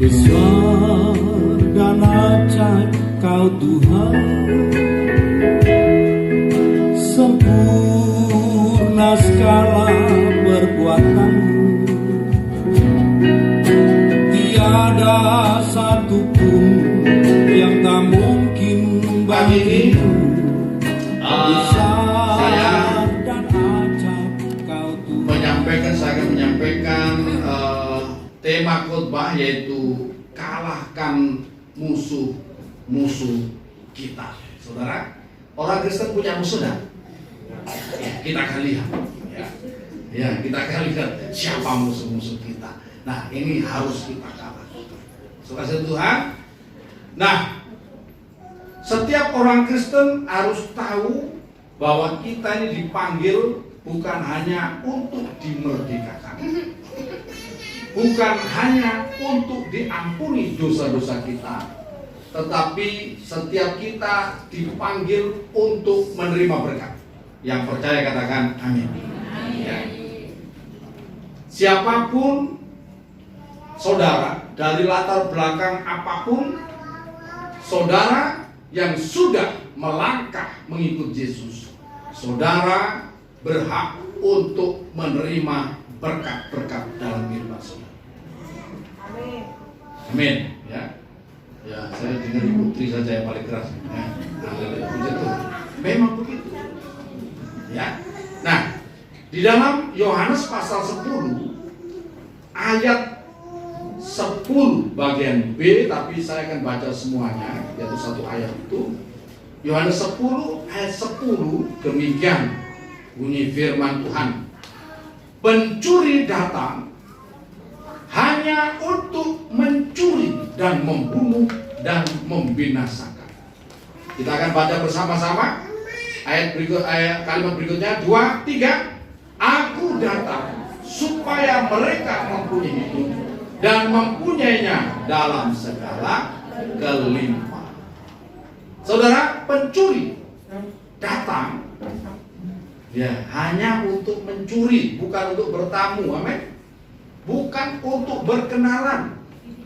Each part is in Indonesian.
Besar dan ajaib Kau Tuhan, sempurna segala perbuatanmu. Tiada satupun yang tak mungkin bagimu. Besar dan ajaib Kau Tuhan. Saya akan menyampaikan tema khotbah, yaitu kalahkan musuh-musuh kita. Saudara, orang Kristen punya musuh dah? Ya, kita akan lihat. Ya, kita akan lihat siapa musuh-musuh kita. Nah, ini harus kita kalah. Saudara Tuhan. Nah, setiap orang Kristen harus tahu bahwa kita ini dipanggil bukan hanya untuk dimerdekakan, bukan hanya untuk diampuni dosa-dosa kita, tetapi setiap kita dipanggil untuk menerima berkat. Yang percaya katakan amin. Ya. Siapapun saudara, dari latar belakang apapun, saudara yang sudah melangkah mengikut Yesus, saudara berhak untuk menerima berkat-berkat dalam kehidupan saudara. Amin. Amin. Ya. Ya, saya dengar putri saja yang paling keras. Memang begitu. Ya. Nah, di dalam Yohanes pasal 10 ayat 10 bagian B, tapi saya akan baca semuanya, yaitu satu ayat itu. Yohanes 10 ayat 10, demikian bunyi firman Tuhan. Pencuri datang hanya untuk mencuri dan membunuh dan membinasakan. Kita akan baca bersama-sama kalimat berikutnya, 2, 3. Aku datang supaya mereka mempunyai hidup dan mempunyainya dalam segala kelimpahan. Saudara, pencuri datang ya hanya untuk mencuri, bukan untuk bertamu, amin. Bukan untuk berkenalan,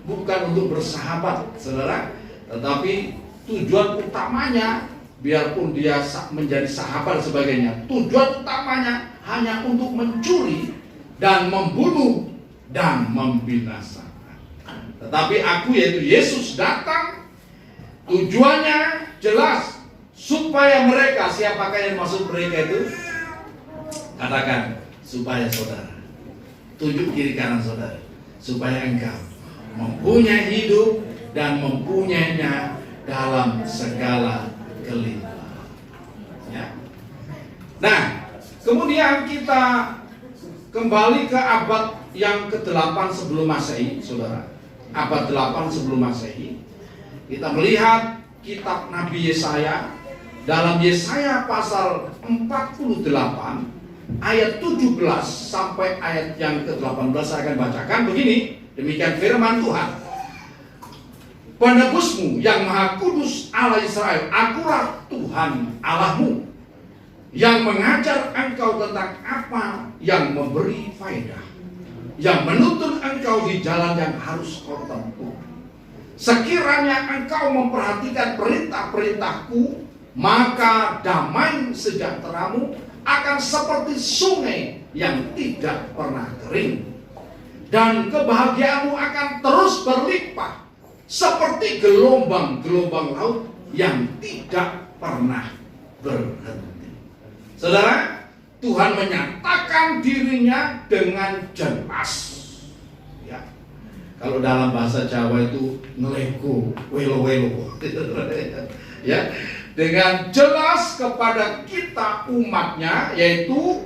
bukan untuk bersahabat, saudara. Tetapi tujuan utamanya, biarpun dia menjadi sahabat dan sebagainya, tujuan utamanya hanya untuk mencuri dan membunuh dan membinasakan. Tetapi aku, yaitu Yesus, datang, tujuannya jelas, supaya mereka, siapakah yang maksud mereka itu? Katakan, supaya saudara. Tunjuk kiri kanan saudara. Supaya engkau mempunyai hidup dan mempunyainya dalam segala kelimpahan. Ya. Nah, kemudian kita kembali ke abad yang ke-8 sebelum Masehi, saudara. Abad 8 sebelum Masehi. Kita melihat kitab Nabi Yesaya. Dalam Yesaya pasal 48 ayat 17 sampai ayat yang ke-18 saya akan bacakan begini. Demikian firman Tuhan. Penebusmu yang Maha Kudus Allah Israel, akulah Tuhan Allahmu, yang mengajar engkau tentang apa yang memberi faedah, yang menuntun engkau di jalan yang harus kau tempuh. Sekiranya engkau memperhatikan perintah-perintahku, maka damai sejahteramu akan seperti sungai yang tidak pernah kering, dan kebahagiaanmu akan terus berlimpah seperti gelombang-gelombang laut yang tidak pernah berhenti. Saudara, Tuhan menyatakan dirinya dengan jelas. Ya. Kalau dalam bahasa Jawa itu ngelego, welo-welo. Ya. Dengan jelas kepada kita umatnya, yaitu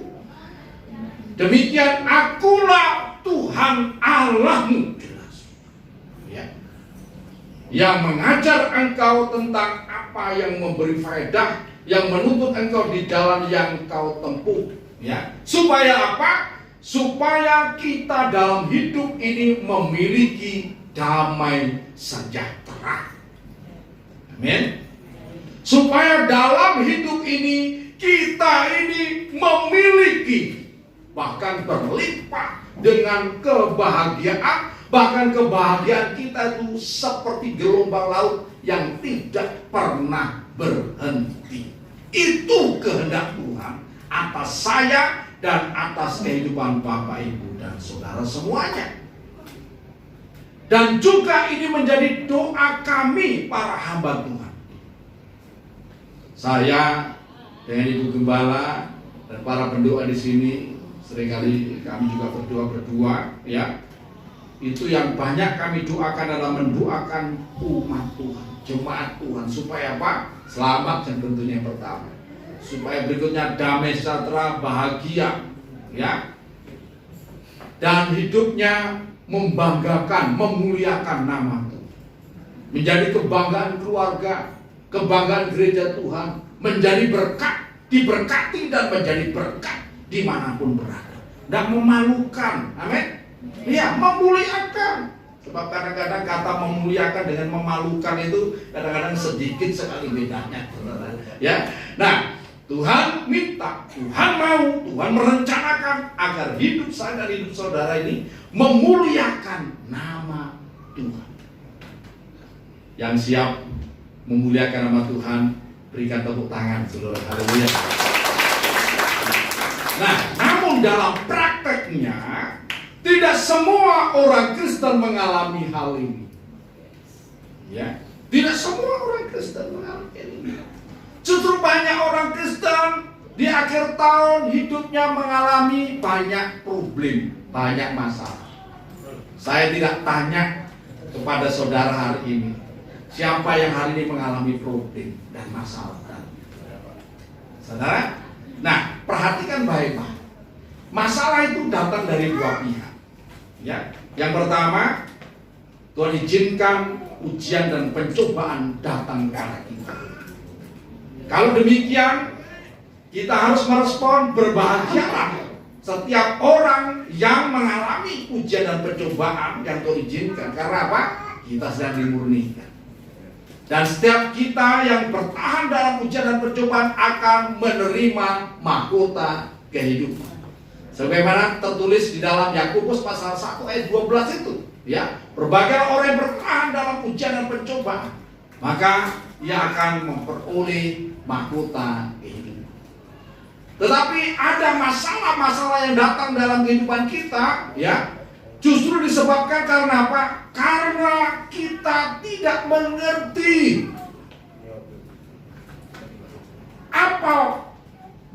demikian, akulah Tuhan Allahmu, jelas. Ya. Yang mengajar engkau tentang apa yang memberi faedah, yang menuntut engkau di jalan yang kau tempuh. Ya. Supaya apa? Supaya kita dalam hidup ini memiliki damai sejahtera. Amin. Supaya dalam hidup ini kita ini memiliki, bahkan berlimpah dengan kebahagiaan, Bahkan kebahagiaan kita itu seperti gelombang laut yang tidak pernah berhenti. Itu kehendak Tuhan atas saya dan atas kehidupan Bapak, Ibu, dan Saudara semuanya. Dan juga ini menjadi doa kami para hamba Tuhan. Saya dengan Ibu Gembala dan para pendoa di sini, seringkali kami juga berdua, ya. Itu yang banyak kami doakan adalah mendoakan umat Tuhan, jemaat Tuhan, supaya apa? Selamat yang tentunya yang pertama. Supaya berikutnya damai sejahtera, bahagia, ya. Dan hidupnya membanggakan, memuliakan nama Tuhan. Menjadi kebanggaan keluarga, kebanggaan gereja Tuhan, menjadi berkat, diberkati dan menjadi berkat dimanapun berada. Dan memalukan, amin. Ya, memuliakan. Sebab kadang-kadang kata memuliakan dengan memalukan itu kadang-kadang sedikit sekali bedanya, ya. Nah, Tuhan minta, Tuhan mau, Tuhan merencanakan agar hidup saya dan hidup saudara ini memuliakan nama Tuhan. Yang siap memuliakan nama Tuhan, berikan tepuk tangan, saudara. Haleluya. Nah, namun dalam prakteknya tidak semua orang Kristen mengalami hal ini. Ya, tidak semua orang Kristen mengalami ini. Justru banyak orang Kristen di akhir tahun hidupnya mengalami banyak problem, banyak masalah. Saya tidak tanya kepada saudara hari ini, siapa yang hari ini mengalami problem dan masalah. Saudara, nah perhatikan baik-baik. Masalah itu datang dari dua pihak. Ya, yang pertama, Tuhan izinkan ujian dan pencobaan datang kepada kita. Kalau demikian, kita harus merespon, berbahagialah setiap orang yang mengalami ujian dan pencobaan yang Tuhan izinkan. Karena apa? Kita sedang dimurnikan. Dan setiap kita yang bertahan dalam ujian dan pencobaan akan menerima mahkota kehidupan. Sebagaimana tertulis di dalam Yakobus pasal 1 ayat 12 itu, ya, berbagai orang yang bertahan dalam ujian dan pencobaan, maka ia akan memperoleh mahkota kehidupan. Tetapi ada masalah-masalah yang datang dalam kehidupan kita, ya, justru disebabkan karena apa? Karena kita tidak mengerti apa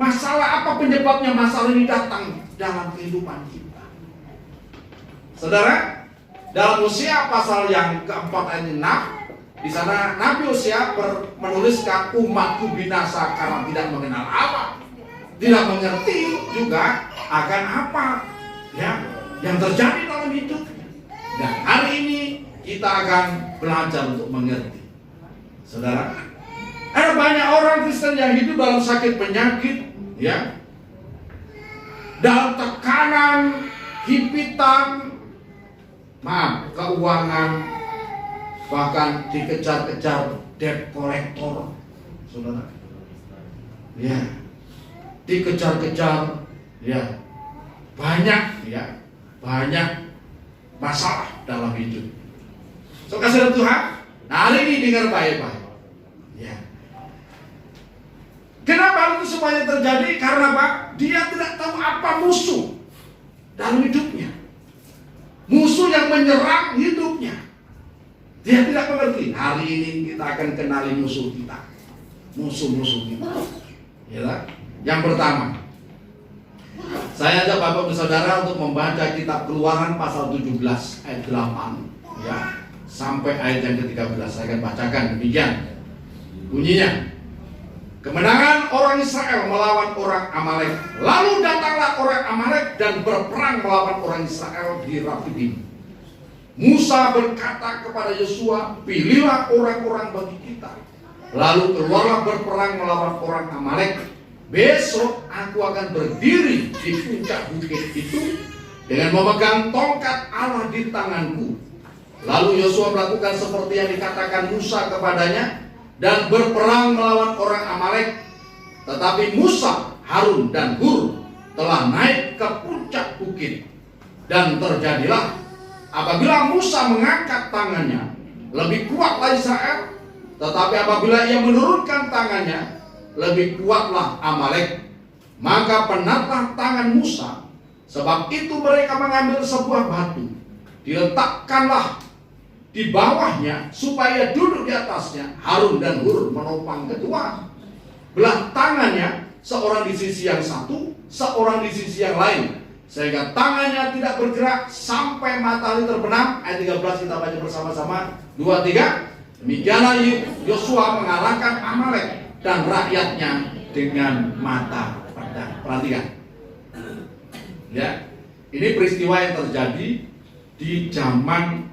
masalah, apa penyebabnya masalah ini datang dalam kehidupan kita. Saudara, dalam Hosea pasal yang keempat ayat 6, di sana Nabi Hosea menuliskan umatku binasa karena tidak mengenal Allah, tidak mengerti juga akan apa, ya, yang terjadi dalam hidupnya. Dan hari ini kita akan belajar untuk mengerti. Saudara, ada banyak orang Kristen yang hidup dalam sakit penyakit, ya, dalam tekanan, himpitan, keuangan, bahkan dikejar-kejar debt collector, saudara, ya, dikejar-kejar, ya, banyak masalah dalam hidup. So, kasih Tuhan, nah hari ini dengar baik-baik, ya. Kenapa hal itu semuanya terjadi? Karena Pak, dia tidak tahu apa musuh dalam hidupnya. Musuh yang menyerang hidupnya. Dia tidak mengerti. Hari ini kita akan kenali musuh kita. Musuh-musuh kita. Ya, yang pertama, saya ajak Bapak dan Saudara untuk membaca kitab Keluaran pasal 17 ayat 8, ya, sampai ayat yang ke-13. Saya akan bacakan demikian bunyinya. Kemenangan orang Israel melawan orang Amalek. Lalu datanglah orang Amalek dan berperang melawan orang Israel di Rafidim. Musa berkata kepada Yosua, pilihlah orang-orang bagi kita. Lalu keluarlah berperang melawan orang Amalek. Besok aku akan berdiri di puncak bukit itu dengan memegang tongkat Allah di tanganku. Lalu Yosua melakukan seperti yang dikatakan Musa kepadanya dan berperang melawan orang Amalek. Tetapi Musa, Harun dan Hur telah naik ke puncak bukit, dan terjadilah Apabila Musa mengangkat tangannya, lebih kuatlah Israel. Tetapi apabila ia menurunkan tangannya, lebih kuatlah Amalek. Maka penatlah tangan Musa. Sebab itu mereka mengambil sebuah batu, diletakkanlah di bawahnya supaya duduk di atasnya. Harun dan Hur menopang kedua belah tangannya, seorang di sisi yang satu, seorang di sisi yang lain, sehingga tangannya tidak bergerak sampai matahari terbenam. Ayat 13 kita baca bersama-sama. 2, 3. Demikianlah Yosua mengalahkan Amalek dan rakyatnya dengan mata pedang. Perhatikan. Ya, ini peristiwa yang terjadi di zaman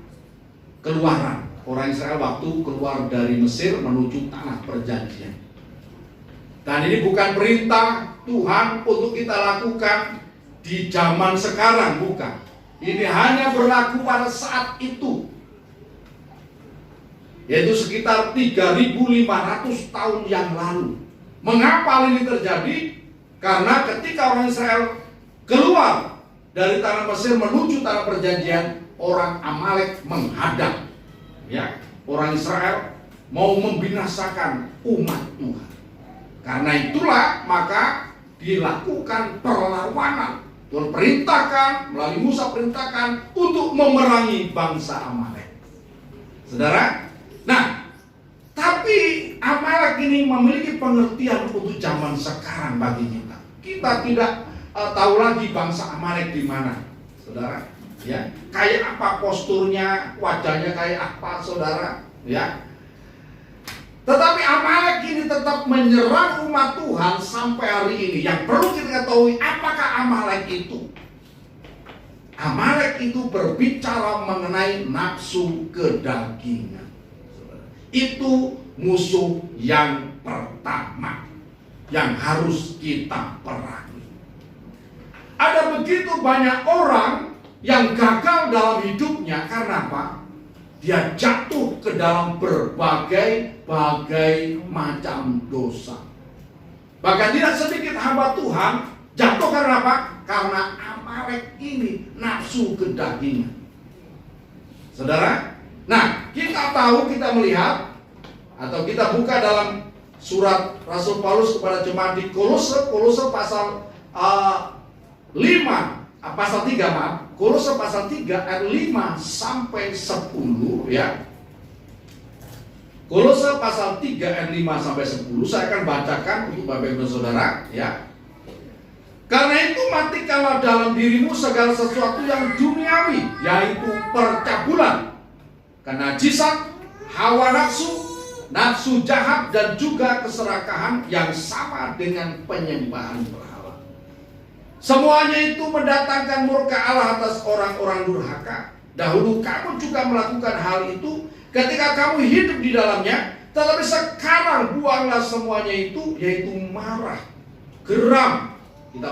keluaran orang Israel waktu keluar dari Mesir menuju tanah perjanjian. Dan ini bukan perintah Tuhan untuk kita lakukan di zaman sekarang, bukan. Ini hanya berlaku pada saat itu, yaitu sekitar 3.500 tahun yang lalu. Mengapa ini terjadi? Karena ketika orang Israel keluar dari tanah Mesir menuju tanah perjanjian, orang Amalek menghadang, ya, orang Israel mau membinasakan umat Tuhan. Karena itulah maka dilakukan perlawanan. Tuhan perintahkan, melalui Musa perintahkan untuk memerangi bangsa Amalek. Saudara, nah, tapi Amalek ini memiliki pengertian untuk zaman sekarang bagi kita. Kita tidak tahu lagi bangsa Amalek di mana, saudara. Ya, kayak apa posturnya, wajahnya kayak apa, saudara. Ya, tetapi Amalek ini tetap menyerang umat Tuhan sampai hari ini. Yang perlu kita ketahui, apakah Amalek itu? Amalek itu berbicara mengenai nafsu kedagingan. Itu musuh yang pertama yang harus kita perangi. Ada begitu banyak orang yang gagal dalam hidupnya karena apa? Dia jatuh ke dalam berbagai macam dosa. Bahkan tidak sedikit hamba Tuhan jatuh karena apa? Karena Amalek ini nafsu kedagingan. Saudara, nah kita tahu, kita melihat, atau kita buka dalam surat Rasul Paulus kepada jemaat di Kolose pasal 3, maaf. Kolose pasal 3 ayat 5 sampai 10, ya. Kolose pasal 3 ayat 5 sampai 10 saya akan bacakan untuk Bapak Ibu Saudara, ya. Karena itu matikanlah dalam dirimu segala sesuatu yang duniawi, yaitu percabulan, kenajisan, hawa nafsu, nafsu jahat, dan juga keserakahan yang sama dengan penyembahan berhala. Semuanya itu mendatangkan murka Allah atas orang-orang durhaka. Dahulu kamu juga melakukan hal itu ketika kamu hidup di dalamnya. Tetapi sekarang buanglah semuanya itu, yaitu marah, geram. Kita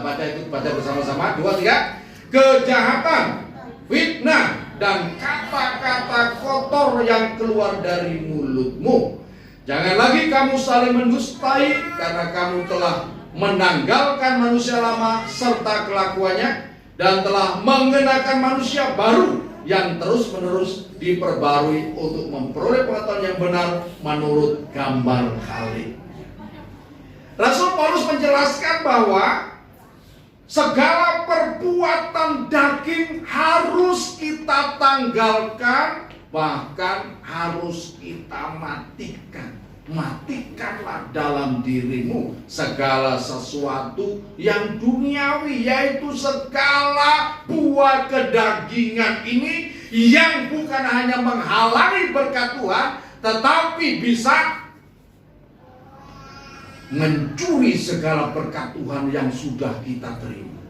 baca bersama-sama. 2, 3. Kejahatan, fitnah, dan kata-kata kotor yang keluar dari mulutmu. Jangan lagi kamu saling mendustai, karena kamu telah menanggalkan manusia lama serta kelakuannya, dan telah mengenakan manusia baru yang terus-menerus diperbarui untuk memperoleh pengetahuan yang benar menurut gambar Khalik. Rasul Paulus menjelaskan bahwa segala perbuatan daging harus kita tanggalkan, bahkan harus kita matikan. Matikanlah dalam dirimu segala sesuatu yang duniawi, yaitu segala buah kedagingan ini yang bukan hanya menghalangi berkat Tuhan, tetapi bisa mencuri segala berkat Tuhan yang sudah kita terima,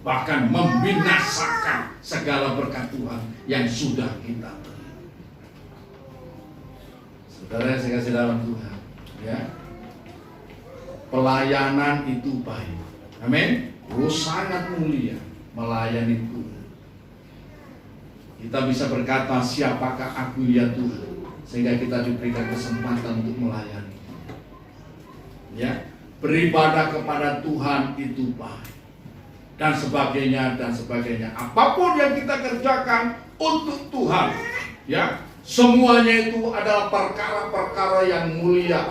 bahkan membinasakan segala berkat Tuhan yang sudah kita terima. Saudara yang saya kasih dalam Tuhan, ya, pelayanan itu baik. Amin. Sangat mulia melayani Tuhan. Kita bisa berkata, siapakah aku ya Tuhan, sehingga kita diberikan kesempatan untuk melayani. Ya, beribadah kepada Tuhan itu baik. dan sebagainya dan sebagainya. Apapun yang kita kerjakan untuk Tuhan, ya, semuanya itu adalah perkara-perkara yang mulia,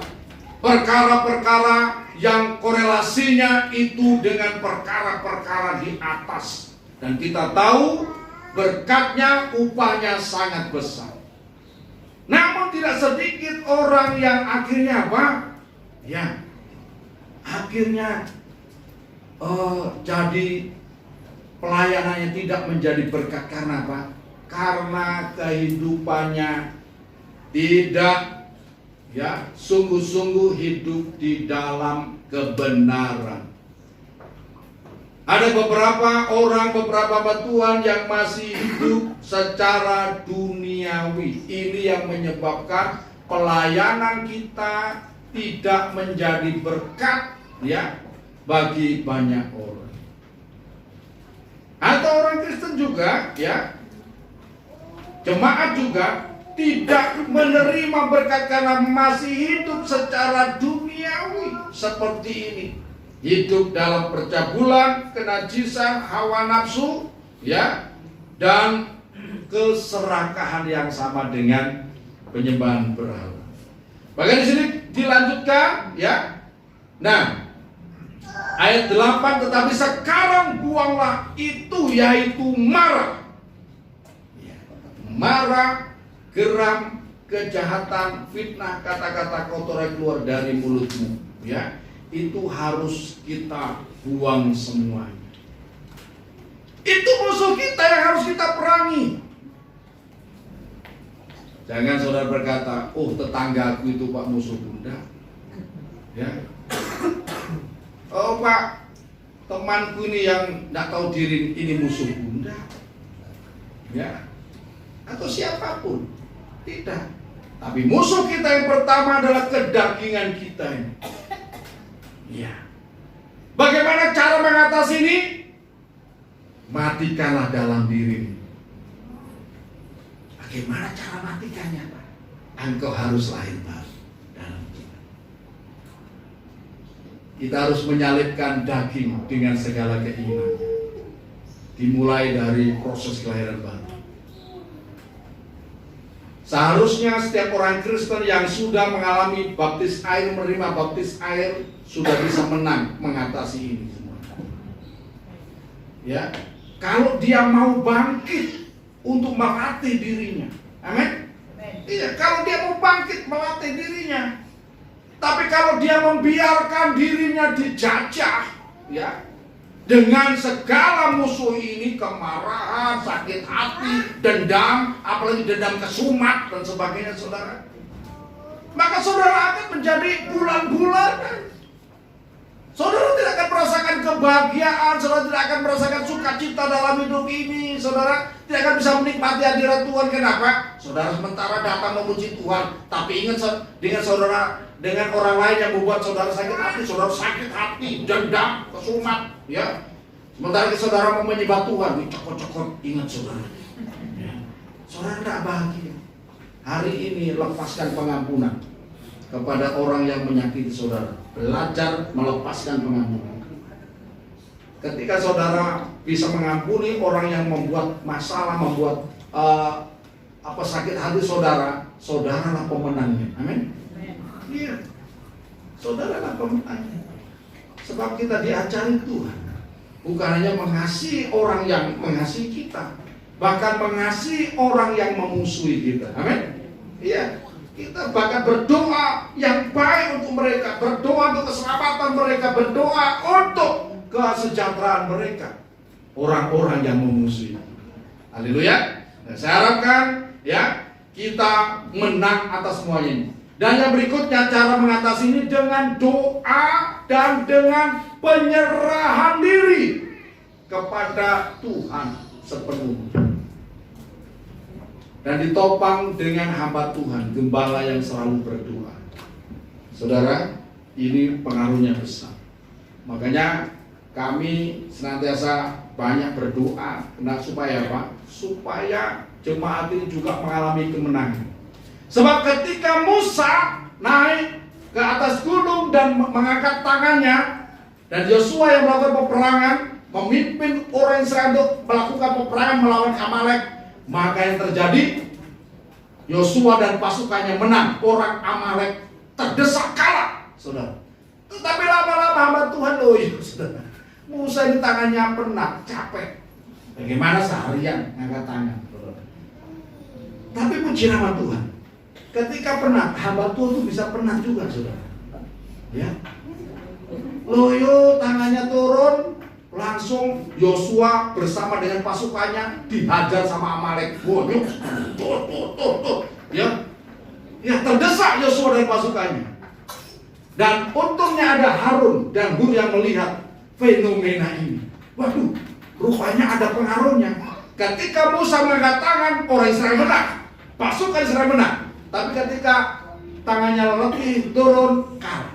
perkara-perkara yang korelasinya itu dengan perkara-perkara di atas, dan kita tahu berkatnya, upahnya sangat besar. Namun tidak sedikit orang yang akhirnya apa? Ya, akhirnya jadi pelayanannya tidak menjadi berkat. Karena apa? Karena kehidupannya tidak, ya, sungguh-sungguh hidup di dalam kebenaran. Ada beberapa orang, beberapa Tuhan yang masih hidup secara duniawi. Ini yang menyebabkan pelayanan kita tidak menjadi berkat, ya, bagi banyak orang. Atau orang Kristen juga, ya, jemaat juga tidak menerima berkat karena masih hidup secara duniawi seperti ini. Hidup dalam percabulan, kenajisan, hawa nafsu, ya, dan keserakahan yang sama dengan penyembahan berhala. Bahkan di sini dilanjutkan, ya. Nah, ayat 8, tetapi sekarang buanglah itu, yaitu marah. Ya, marah, geram, kejahatan, fitnah, kata-kata kotor yang keluar dari mulutmu, ya. Itu harus kita buang semuanya. Itu musuh kita yang harus kita perangi. Jangan saudara berkata, oh tetanggaku itu Pak musuh bunda, ya. Oh Pak, temanku ini yang tidak tahu diri ini musuh bunda, ya. Atau siapapun, tidak. Tapi musuh kita yang pertama adalah kedagingan kita ini. Ya. Bagaimana cara mengatasi ini? Matikanlah dalam diri. Bagaimana cara matikannya, Pak? Engkau harus lahir baru dalam kita. Kita harus menyalipkan daging dengan segala keinginannya. Dimulai dari proses kelahiran baru. Seharusnya setiap orang Kristen yang sudah mengalami baptis air, menerima baptis air, sudah bisa menang mengatasi ini semua. Ya, kalau dia mau bangkit untuk melatih dirinya, amin. Iya, kalau dia mau bangkit melatih dirinya. Tapi kalau dia membiarkan dirinya dijajah, ya, dengan segala musuh ini, kemarahan, sakit hati, dendam, apalagi dendam kesumat dan sebagainya, saudara, maka saudara akan menjadi bulan-bulanan. Saudara tidak akan merasakan kebahagiaan, saudara tidak akan merasakan sukacita dalam hidup ini, saudara tidak akan bisa menikmati hadirat Tuhan. Kenapa? Saudara sementara datang memuji Tuhan, tapi ingat dengan saudara, dengan orang lain yang membuat saudara sakit hati, dendam, kesumat, ya. Sementara saudara mau menyembah Tuhan, cokot-cokot, ingat saudara, ya. Saudara tidak bahagia. Hari ini lepaskan pengampunan kepada orang yang menyakiti saudara. Belajar melepaskan pengampunan. Ketika saudara bisa mengampuni orang yang membuat masalah, membuat sakit hati saudara, saudaralah pemenangnya. Amin. Iya, saudaralah pemenangnya. Sebab kita diajari Tuhan bukan hanya mengasihi orang yang mengasihi kita, bahkan mengasihi orang yang memusuhi kita. Amin. Iya. Kita bahkan berdoa yang baik untuk mereka, berdoa untuk keselamatan mereka, berdoa untuk kesejahteraan mereka, orang-orang yang memusuhi. Haleluya. Nah, saya harapkan, ya, kita menang atas semuanya ini. Dan yang berikutnya, cara mengatasi ini dengan doa dan dengan penyerahan diri kepada Tuhan sepenuhnya. Dan ditopang dengan hamba Tuhan, gembala yang selalu berdoa. Saudara, ini pengaruhnya besar. Makanya kami senantiasa banyak berdoa. Nah, supaya apa? Supaya jemaat ini juga mengalami kemenangan. Sebab ketika Musa naik ke atas gunung dan mengangkat tangannya, dan Yosua yang melakukan peperangan, memimpin orang Israel untuk melakukan peperangan melawan Amalek, maka yang terjadi, Yosua dan pasukannya menang. Orang Amalek terdesak kalah, saudara. Tetapi lama-lama hamba Tuhan loyo, saudara. Musa di tangannya penat, capek. Bagaimana seharian angkat tangan, saudara. Tapi puji nama Tuhan, ketika penat, hamba Tuhan itu bisa penat juga, saudara. Ya, loyo, tangannya turun, langsung Yosua bersama dengan pasukannya dihajar sama Amalek. Waduh, ya terdesak Yosua dan pasukannya. Dan untungnya ada Harun dan Hur yang melihat fenomena ini. Waduh, rupanya ada pengaruhnya. Ketika Musa mengangkat tangan, orang Israel menang, pasukan Israel menang. Tapi ketika tangannya letih, turun, kalah.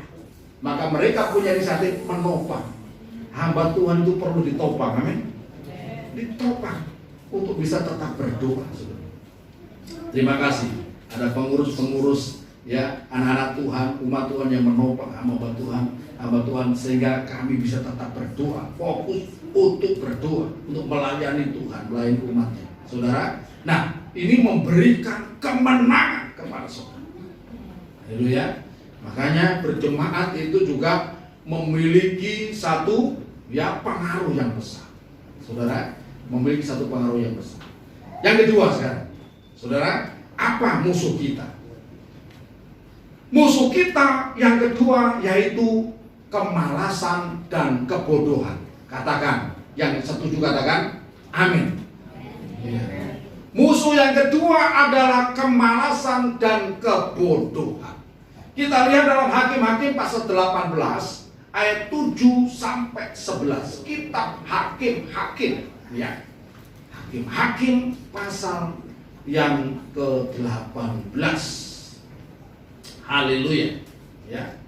Maka mereka punya inisiatif menopang. Hamba Tuhan itu perlu ditopang, amin. Ditopang untuk bisa tetap berdoa. Terima kasih. Ada pengurus-pengurus, ya, anak-anak Tuhan, umat Tuhan yang menopang hamba Tuhan sehingga kami bisa tetap berdoa, fokus untuk berdoa, untuk melayani Tuhan, melayani umatnya, saudara. Nah, ini memberikan kemenangan kepada saudara. Haleluya. Makanya berjemaat itu juga memiliki satu, ya, pengaruh yang besar, saudara. Memiliki satu pengaruh yang besar. Yang kedua sekarang, saudara, apa musuh kita? Musuh kita yang kedua yaitu kemalasan dan kebodohan. Katakan, yang setuju katakan amin. Ya. Musuh yang kedua adalah kemalasan dan kebodohan. Kita lihat dalam Hakim-Hakim pasal 18 ayat 7 sampai 11. Kitab Hakim-Hakim, ya. Hakim-Hakim pasal yang ke-18. Haleluya, ya.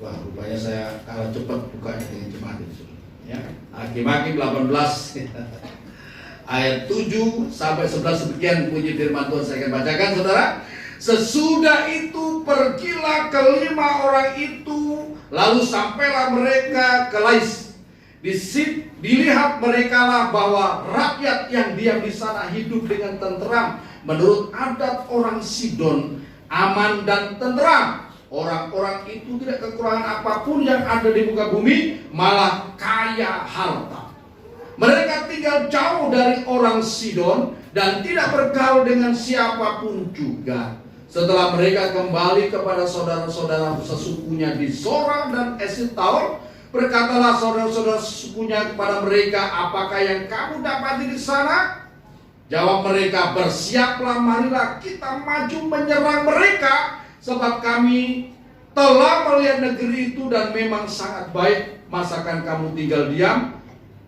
Wah, rupanya saya kalah cepat bukanya dengan jemaat ini, ya. Hakim-Hakim 18 ayat 7 sampai 11. Sebagian puji firman Tuhan saya akan bacakan, saudara. Sesudah itu pergilah kelima orang itu, lalu sampailah mereka ke Lais. Dilihat mereka lah bahwa rakyat yang diam di sana hidup dengan tenteram menurut adat orang Sidon, aman dan tenteram. Orang-orang itu tidak kekurangan apapun yang ada di muka bumi, malah kaya harta. Mereka tinggal jauh dari orang Sidon dan tidak bergaul dengan siapapun juga. Setelah mereka kembali kepada saudara-saudara sesukunya di Zora dan Esitaol, berkatalah saudara-saudara sesukunya kepada mereka, apakah yang kamu dapati di sana? Jawab mereka, bersiaplah, marilah kita maju menyerang mereka, sebab kami telah melihat negeri itu dan memang sangat baik. Masakan kamu tinggal diam?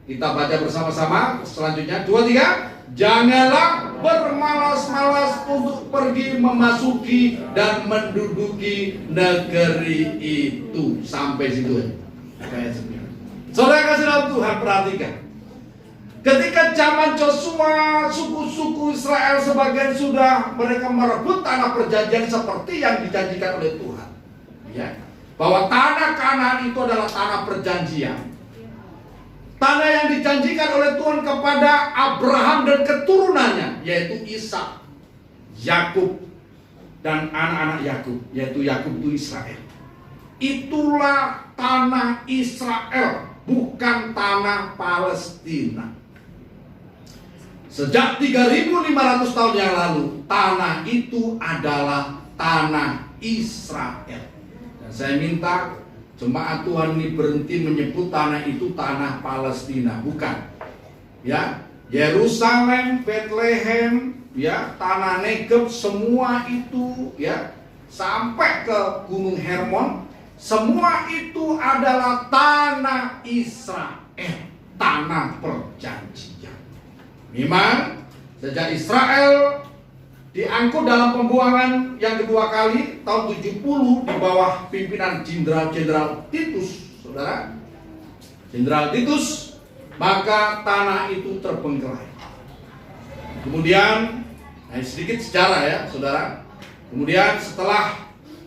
Kita baca bersama-sama selanjutnya, 2, 3. Janganlah bermalas-malas untuk pergi memasuki dan menduduki negeri itu. Sampai situ. Saudara kasih dalam Tuhan, perhatikan. Ketika zaman Joshua, suku-suku Israel sebagian sudah mereka merebut tanah perjanjian seperti yang dijanjikan oleh Tuhan, ya, bahwa tanah Kanaan itu adalah tanah perjanjian. Tanah yang dijanjikan oleh Tuhan kepada Abraham dan keturunannya, yaitu Ishak, Yakub dan anak-anak Yakub, yaitu Yakub itu Israel. Itulah tanah Israel, bukan tanah Palestina. Sejak 3.500 tahun yang lalu, tanah itu adalah tanah Israel. Dan saya minta jemaat Tuhan ini berhenti menyebut tanah itu tanah Palestina, bukan. Ya, Yerusalem, Bethlehem, ya, tanah Negeb, semua itu, ya, sampai ke Gunung Hermon, semua itu adalah tanah Israel, tanah perjanjian. Memang sejak Israel diangkut dalam pembuangan yang kedua kali tahun 70 di bawah pimpinan Jenderal Titus, saudara, Jenderal Titus, maka tanah itu terbengkelai. Kemudian, sedikit sejarah ya, saudara. Kemudian setelah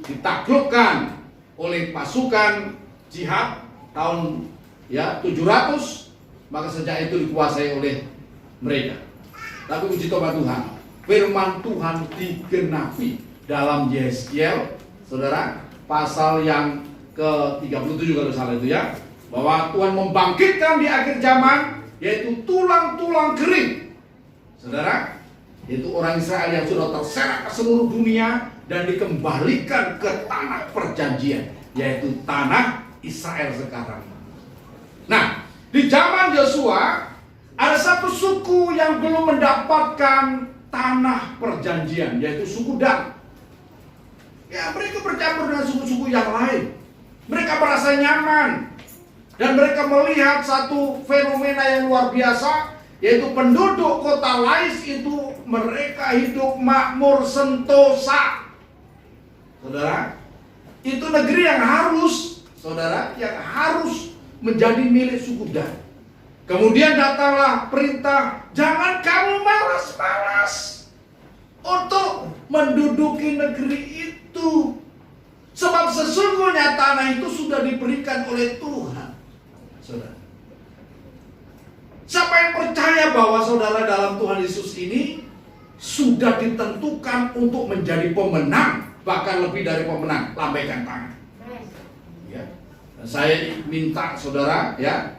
ditaklukkan oleh pasukan jihad tahun 700, maka sejak itu dikuasai oleh mereka. Tapi puji Tuhan, firman Tuhan digenapi dalam Yeskiel, saudara, pasal yang ke-37 kalau salah itu ya, bahwa Tuhan membangkitkan di akhir zaman, yaitu tulang-tulang kering, saudara, yaitu orang Israel yang sudah terserak ke seluruh dunia dan dikembalikan ke tanah perjanjian, yaitu tanah Israel sekarang. Nah, di zaman Yosua ada satu suku yang belum mendapatkan tanah perjanjian, yaitu suku Dan. Ya, mereka bercampur dengan suku-suku yang lain. Mereka merasa nyaman dan mereka melihat satu fenomena yang luar biasa, yaitu penduduk kota Lais itu mereka hidup makmur sentosa. Saudara, itu negeri yang harus, saudara, yang harus menjadi milik suku Dan. Kemudian datanglah perintah, jangan kamu malas-malas untuk menduduki negeri itu, sebab sesungguhnya tanah itu sudah diberikan oleh Tuhan. Saudara, siapa yang percaya bahwa saudara dalam Tuhan Yesus ini sudah ditentukan untuk menjadi pemenang, bahkan lebih dari pemenang, lambaikan tangan. Ya. Dan saya minta saudara, ya,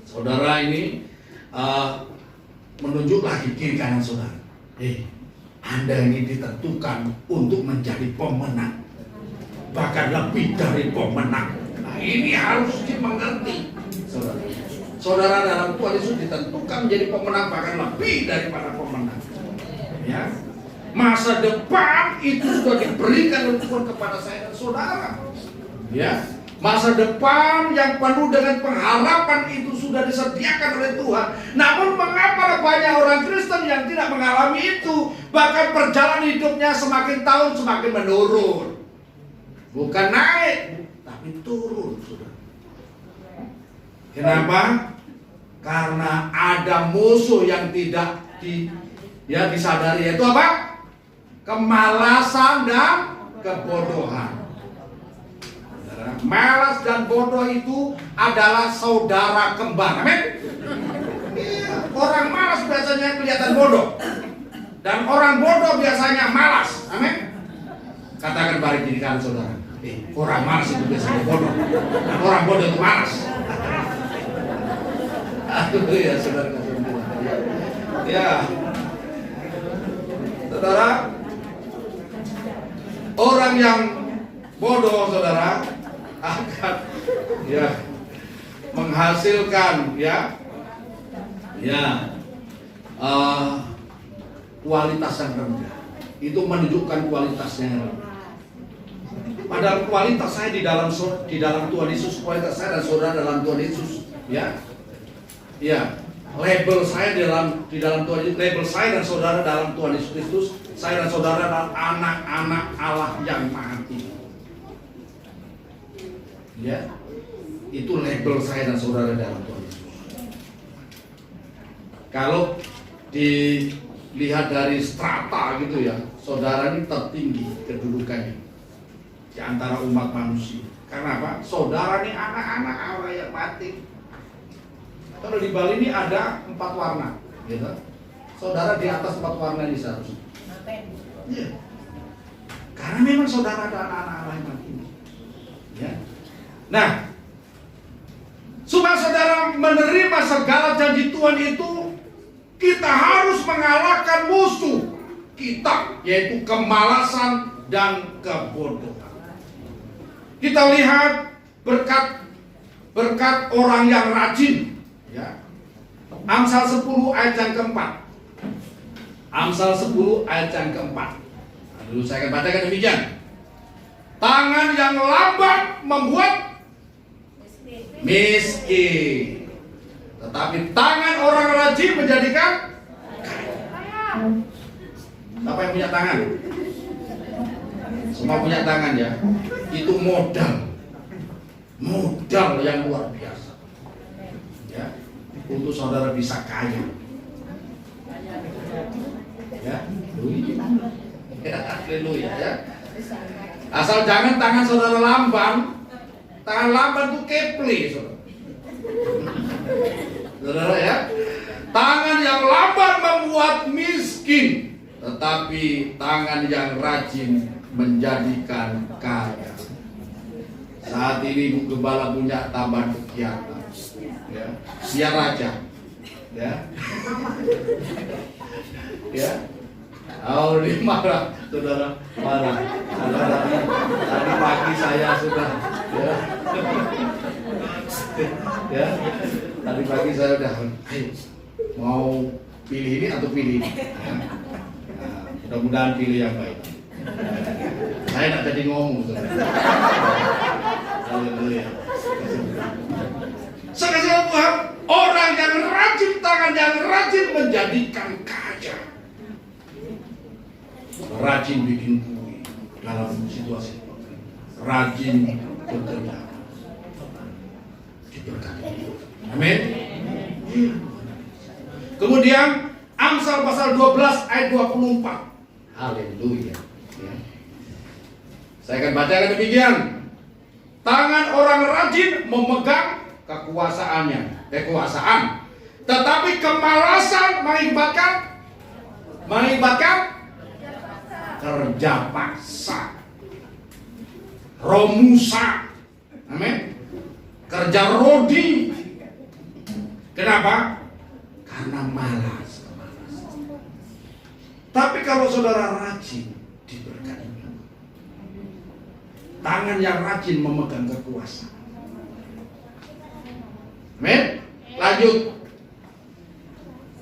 saudara ini menunjuk lagi kiri kanan saudara. Anda ini ditentukan untuk menjadi pemenang, bahkan lebih dari pemenang. Nah, ini harus dimengerti, saudara. Saudara dalam Tuhan Yesus ditentukan menjadi pemenang, bahkan lebih daripada pemenang. Ya, masa depan itu sudah diberikan oleh Tuhan kepada saya dan saudara. Ya, masa depan yang penuh dengan pengharapan itu sudah disediakan oleh Tuhan. Namun mengapa banyak orang Kristen yang tidak mengalami itu? Bahkan perjalanan hidupnya semakin tahun semakin menurun. Bukan naik, tapi turun, saudara. Kenapa? Karena ada musuh yang tidak disadari, yaitu apa? Kemalasan dan kebodohan. Malas dan bodoh itu adalah saudara kembar. Amin. Orang malas biasanya kelihatan bodoh, dan orang bodoh biasanya malas. Amin. Katakan balik kiri kanan saudara. Orang malas itu biasanya bodoh, dan orang bodoh itu malas. Aduh ya saudara. Ya, saudara, orang yang bodoh saudara akan menghasilkan kualitas yang rendah. Itu menunjukkan kualitasnya yang rendah. Padahal kualitas saya di dalam Tuhan Yesus, kualitas saya dan saudara dalam Tuhan Yesus, label saya di dalam Tuhan Yesus, label saya dan saudara dalam Tuhan Yesus Kristus, saya dan saudara adalah anak-anak Allah yang Maha Tinggi. Ya, itu label saya dan saudara dalam Tuhan Yesus. Kalau dilihat dari strata gitu ya, saudara ini tertinggi kedudukannya di antara umat manusia. Karena apa? Saudara ini anak-anak Allah yang mati. Kalau di Bali ini ada 4 warna, gitu. Saudara di atas 4 warna ini seharusnya. Iya. Karena memang saudara ada anak-anak Allah yang mati. Ya. Nah, supaya saudara menerima segala janji Tuhan itu, kita harus mengalahkan musuh kita, yaitu kemalasan dan kebodohan. Kita lihat berkat orang yang rajin, ya. Amsal 10 ayat yang keempat. Amsal 10 ayat yang keempat. Dulu saya akan bacakan demikian. Tangan yang lambat membuat miskin, tetapi tangan orang rajin menjadikan kaya. Siapa yang punya tangan? Semua punya tangan ya. Itu modal yang luar biasa. Ya, untuk saudara bisa kaya. Ya, haleluya ya. Asal jangan tangan saudara lamban. Tangan lamban itu keple, saudara. Saudara ya, tangan yang lamban membuat miskin, tetapi tangan yang rajin menjadikan kaya. Saat ini Bu Gembala punya tambahan kegiatan, ya, dia raja, ya, ya. Oh, ini marah, saudara, marah. Saudara, tadi pagi saya sudah, ya, ya, tadi pagi saya udah, ayo, mau pilih ini atau pilih ini, ya. Nah, mudah-mudahan pilih yang baik. Saya tidak jadi ngomong, saudara. Haleluya. Sekasihan Tuhan, orang yang rajin, tangan yang rajin menjadikan kaya. Rajin bikin kue dalam situasi rajin bekerja, diberkati. Amin. Kemudian Amsal pasal 12 ayat 24. Haleluya. Ya. Saya akan bacakan demikian. Tangan orang rajin memegang kekuasaan, tetapi kemalasan mengibatkan kerja paksa, romusa, amin, kerja rodi. Kenapa? Karena malas. Tapi kalau saudara rajin, diberkati. Tangan yang rajin memegang kekuasaan. Amin. Lanjut.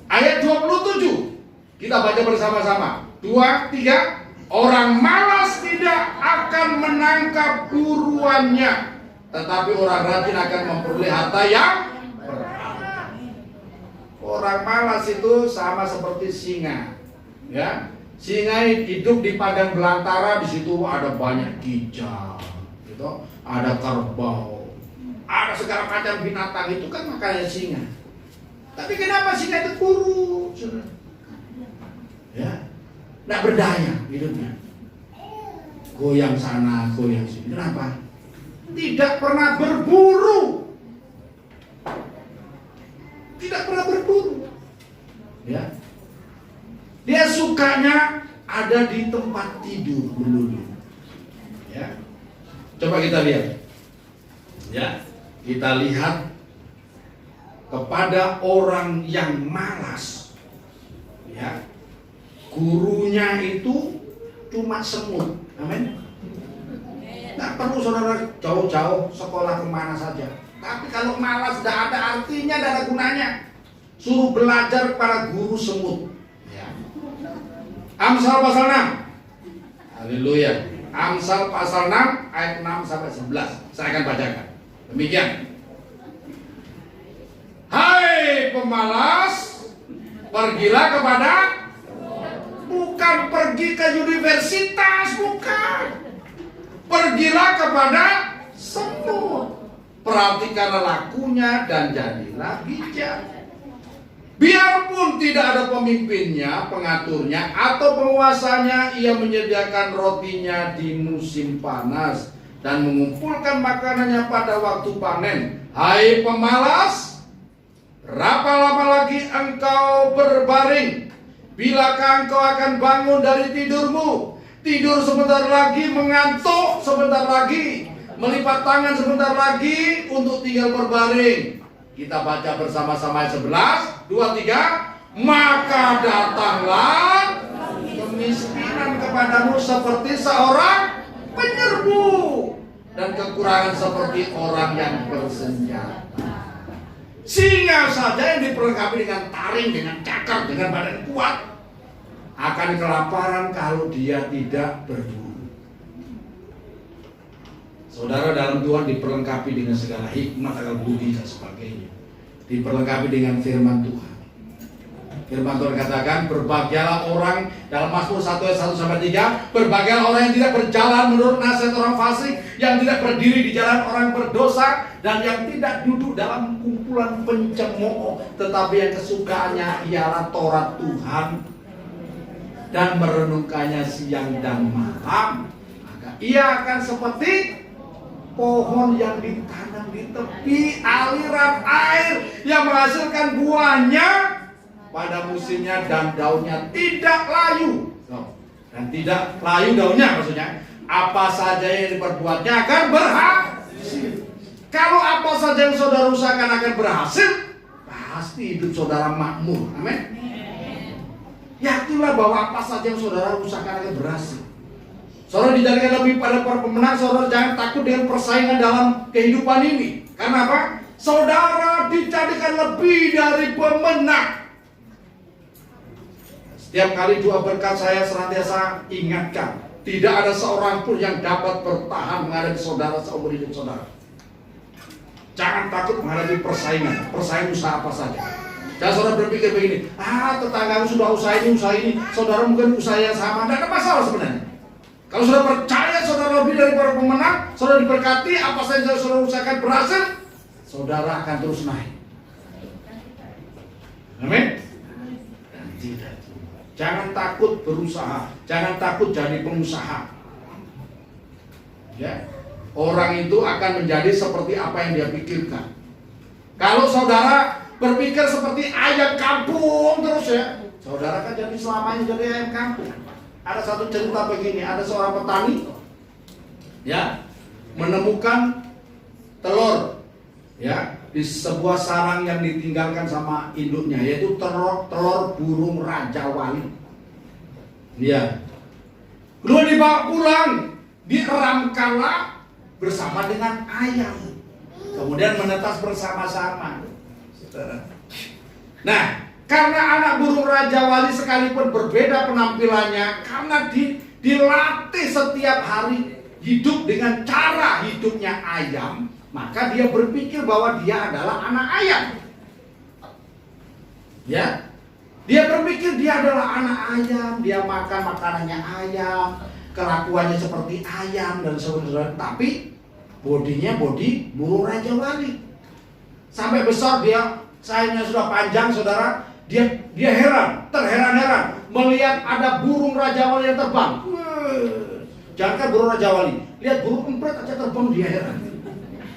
Ayat 27. Kita baca bersama-sama. 2, 3. Orang malas tidak akan menangkap buruannya, tetapi orang rajin akan memperoleh harta yang berharga. Orang malas itu sama seperti singa, ya. Singa hidup di padang belantara, di situ ada banyak kijang, gitu, ada kerbau, ada segala macam binatang, itu kan makanya singa. Tapi kenapa singa itu kurus? Ya, tidak berdaya hidupnya. Goyang sana, goyang sini. Kenapa? Tidak pernah berburu. Tidak pernah berburu. Ya. Dia sukanya ada di tempat tidur melulu. Ya. Coba kita lihat. Ya. Kita lihat kepada orang yang malas. Ya. Gurunya itu cuma semut. Amin. Tidak perlu saudara jauh-jauh sekolah kemana saja. Tapi kalau malas tidak ada artinya, tidak ada gunanya. Suruh belajar kepada guru semut. Ya. Amsal pasal 6. Haleluya. Amsal pasal 6 ayat 6 sampai 11. Saya akan bacakan. Demikian. Hai pemalas, pergilah kepada, bukan pergi ke universitas, bukan. Pergilah kepada semut. Perhatikanlah lakunya dan jadilah bijak. Biarpun tidak ada pemimpinnya, pengaturnya, atau penguasanya, ia menyediakan rotinya di musim panas dan mengumpulkan makanannya pada waktu panen. Hai pemalas, berapa lama lagi engkau berbaring? Bilakah engkau akan bangun dari tidurmu? Tidur sebentar lagi, mengantuk sebentar lagi, melipat tangan sebentar lagi untuk tinggal berbaring. Kita baca bersama-sama ayat 11, 2, 3. Maka datanglah kemiskinan kepadamu seperti seorang penyerbu, dan kekurangan seperti orang yang bersenjata. Singa saja yang diperlengkapi dengan taring, dengan cakar, dengan badan kuat, akan kelaparan kalau dia tidak berburu. Saudara dalam Tuhan diperlengkapi dengan segala hikmat, akal budi dan sebagainya. Diperlengkapi dengan firman Tuhan. Firman Tuhan katakan, berbahagialah orang, dalam Mazmur 1 ayat 1 sampai 3, berbahagialah orang yang tidak berjalan menurut nasihat orang fasik, yang tidak berdiri di jalan orang berdosa, dan yang tidak duduk dalam kumpulan pencemooh, tetapi yang kesukaannya ialah Taurat Tuhan dan merenungkannya siang dan malam. Maka ia akan seperti pohon yang ditanam di tepi aliran air yang menghasilkan buahnya pada musimnya dan daunnya tidak layu. Dan tidak layu daunnya, maksudnya apa saja yang diperbuatnya akan berhasil. Kalau apa saja yang saudara usahakan akan berhasil, pasti hidup saudara makmur. Amin. Yakinlah bahwa apa saja yang saudara usahakan akan berhasil. Saudara dijadikan lebih pada para pemenang. Saudara jangan takut dengan persaingan dalam kehidupan ini. Karena apa? Saudara dijadikan lebih dari pemenang. Setiap kali doa berkat saya senantiasa ingatkan, tidak ada seorang pun yang dapat bertahan menghadapi saudara seumur hidup saudara. Jangan takut menghadapi persaingan usaha apa saja. Jangan saudara berpikir begini, tetanggamu sudah usaha ini, saudara mungkin usaha yang sama. Tidak ada masalah sebenarnya. Kalau sudah percaya saudara lebih dari para pemenang, saudara diberkati, apa saja saudara usahakan berhasil, saudara akan terus naik. Amin. Dan tidak. Jangan takut berusaha, jangan takut jadi pengusaha. Ya, orang itu akan menjadi seperti apa yang dia pikirkan. Kalau saudara berpikir seperti ayam kampung terus ya, saudara kan jadi selamanya jadi ayam kampung. Ada satu cerita begini, ada seorang petani ya menemukan telur ya di sebuah sarang yang ditinggalkan sama induknya, yaitu telur burung raja wali. Ya. Kemudian dibawa pulang, dieramkanlah bersama dengan ayam. Kemudian menetas bersama-sama. Nah, karena anak burung raja wali sekalipun berbeda penampilannya, karena dilatih setiap hari hidup dengan cara hidupnya ayam, maka dia berpikir bahwa dia adalah anak ayam. Ya, dia berpikir dia adalah anak ayam, dia makan makanannya ayam, kelakuannya seperti ayam dan sebagainya. Tapi bodinya bodi burung raja wali. Sampai besar dia, sayapnya sudah panjang, saudara. Dia terheran-heran melihat ada burung raja wali yang terbang. Jangankan burung raja wali, lihat burung emprit aja terbang dia heran.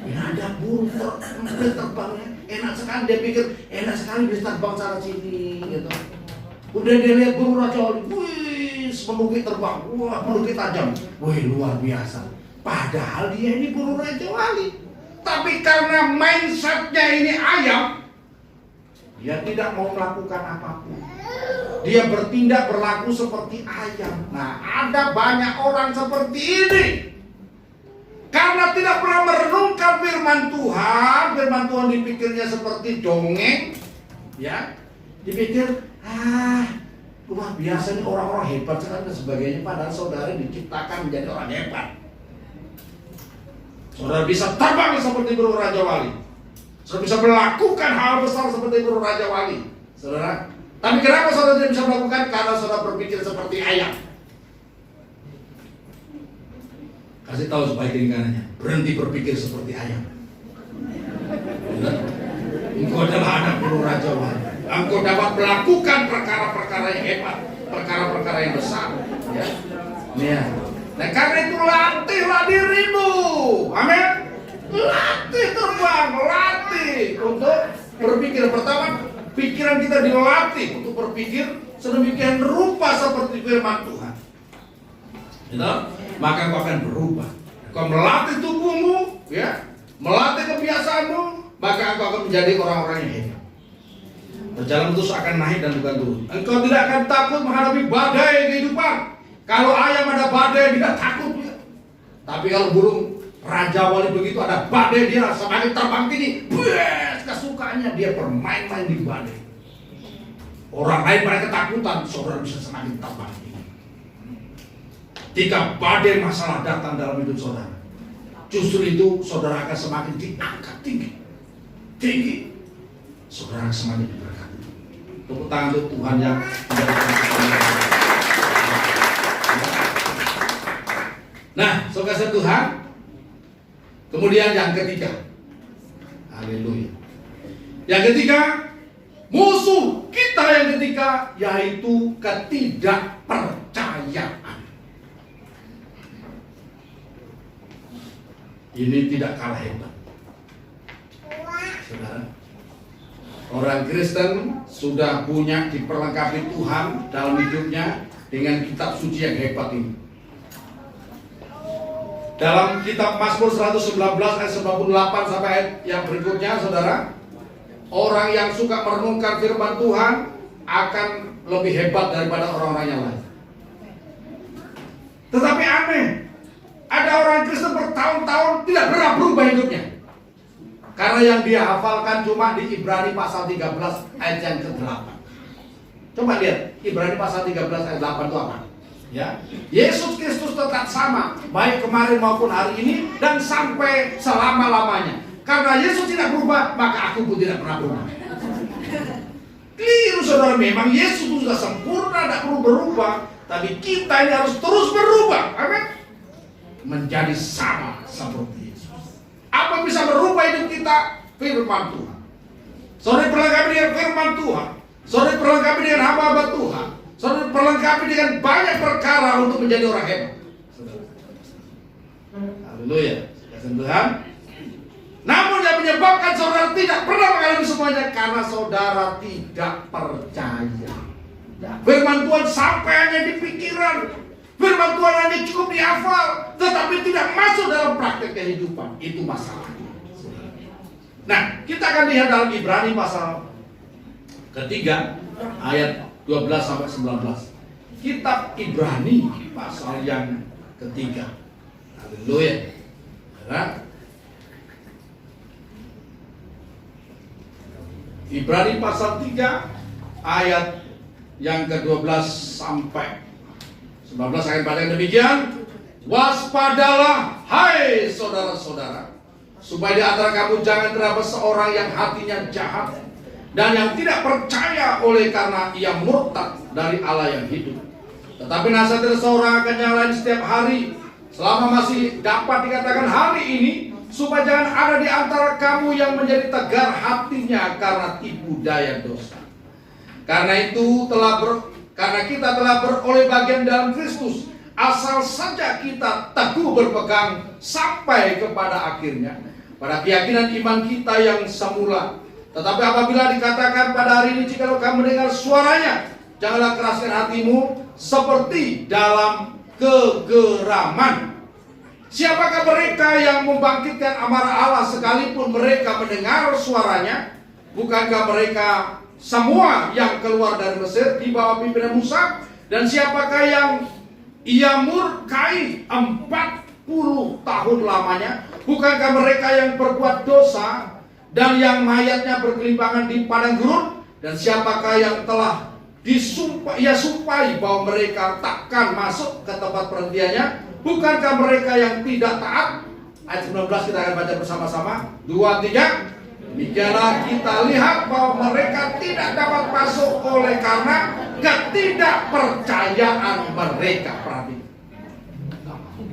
Ya, ada burung emprit terbangnya, enak sekali, dia pikir enak sekali bisa terbang sana sini gitu. Udah dia lihat burung raja wali, wih, menukik terbang, wah menukik tajam, wih luar biasa. Padahal dia ini burung raja wali, tapi karena mindsetnya ini ayam, dia tidak mau melakukan apapun. Dia bertindak berlaku seperti ayam. Nah, ada banyak orang seperti ini. Karena tidak pernah merenungkan firman Tuhan dipikirnya seperti dongeng. Ya, dipikir, luar biasa nih orang-orang hebat sekali dan sebagainya. Padahal saudara diciptakan menjadi orang hebat. Saudara bisa terbang seperti burung raja wali. Saudara bisa melakukan hal besar seperti burung raja wali, saudara. Tapi kenapa saudara tidak bisa melakukan? Karena saudara berpikir seperti ayam. Kasih tahu supaya kiri kanannya, berhenti berpikir seperti ayam. Engkau adalah anak burung raja wali. Engkau dapat melakukan perkara-perkara yang hebat, perkara-perkara yang besar. Ya. Nah, karena itu latihlah dirimu. Amin. Latih terbang, latih untuk berpikir. Pertama, pikiran kita dilatih untuk berpikir sedemikian rupa seperti firman Tuhan. Gitu? Maka kau akan berubah. Kau melatih tubuhmu, ya, melatih kebiasaanmu, maka engkau akan menjadi orang-orang yang hebat. Berjalan terus akan naik dan bukan turun. Engkau tidak akan takut menghadapi badai kehidupan. Kalau ayam ada badai dia takut. Tapi kalau burung raja wali begitu ada badai, dia semakin terbang tinggi. Kesukaannya dia bermain-main di badai. Orang lain pada ketakutan, saudara bisa semakin terbang tinggi. Jika badai masalah datang dalam hidup saudara, justru itu saudara akan semakin diangkat tinggi. Saudara akan semakin diberkati. Tepuk tangan untuk Tuhan yang nah, saudara Tuhan. Kemudian yang ketiga, haleluya. Yang ketiga, musuh kita yang ketiga yaitu ketidakpercayaan. Ini tidak kalah hebat. Saudara, orang Kristen sudah punya diperlengkapi Tuhan dalam hidupnya dengan kitab suci yang hebat ini. Dalam kitab Mazmur 119 ayat 98 sampai ayat yang berikutnya, saudara, orang yang suka merenungkan firman Tuhan akan lebih hebat daripada orang-orang yang lain. Tetapi aneh, ada orang Kristen bertahun-tahun tidak pernah berubah hidupnya. Karena yang dia hafalkan cuma di Ibrani pasal 13 ayat yang ke-8. Coba lihat, Ibrani pasal 13 ayat 8 itu apa? Ya, Yesus Kristus tetap sama, baik kemarin maupun hari ini dan sampai selama-lamanya. Karena Yesus tidak berubah, maka aku pun tidak pernah berubah. Keliru, saudara. Memang Yesus itu sudah sempurna, tidak perlu berubah. Tapi kita ini harus terus berubah, amin, menjadi sama seperti Yesus. Apa bisa merubah hidup kita? Firman Tuhan. Saudara perlengkapi dengan firman Tuhan. Saudara perlengkapi dengan hamba-hamba Tuhan. Saudara perlengkapi dengan banyak perkara untuk menjadi orang hebat. Haleluya. Kasih Tuhan. Namun yang menyebabkan saudara tidak pernah mengalami semuanya karena saudara tidak percaya. Firman Tuhan sampai hanya di pikiran, firman Tuhan hanya cukup dihafal, tetapi tidak masuk dalam praktek kehidupan. Itu masalahnya. Nah, kita akan lihat dalam Ibrani pasal ketiga ayat 12 sampai 19. Kitab Ibrani pasal yang ketiga. Haleluya. Nah, Ibrani pasal 3 ayat yang ke-12 sampai 19. Saya baca demikian. Waspadalah hai saudara-saudara, supaya di antara kamu jangan terdapat seorang yang hatinya jahat dan yang tidak percaya oleh karena ia murtad dari Allah yang hidup. Tetapi nasihat seorang akan nyalain setiap hari selama masih dapat dikatakan hari ini, supaya jangan ada di antara kamu yang menjadi tegar hatinya karena tipu daya dosa. Karena kita telah beroleh bagian dalam Kristus, asal saja kita teguh berpegang sampai kepada akhirnya, pada keyakinan iman kita yang semula. Tetapi apabila dikatakan pada hari ini, jikalau kamu mendengar suaranya, janganlah keraskan hatimu seperti dalam kegeraman. Siapakah mereka yang membangkitkan amarah Allah sekalipun mereka mendengar suaranya? Bukankah mereka semua yang keluar dari Mesir di bawah pimpinan Musa? Dan siapakah yang ia murkai 40 tahun lamanya? Bukankah mereka yang berbuat dosa dan yang mayatnya berkelimpangan di padang gurun? Dan siapakah yang telah ia sumpahi bahwa mereka takkan masuk ke tempat perhentiannya? Bukankah mereka yang tidak taat? Ayat 19 kita akan baca bersama-sama. 2, 3. Demikianlah kita lihat bahwa mereka tidak dapat masuk oleh karena ketidakpercayaan mereka. Perhatikan.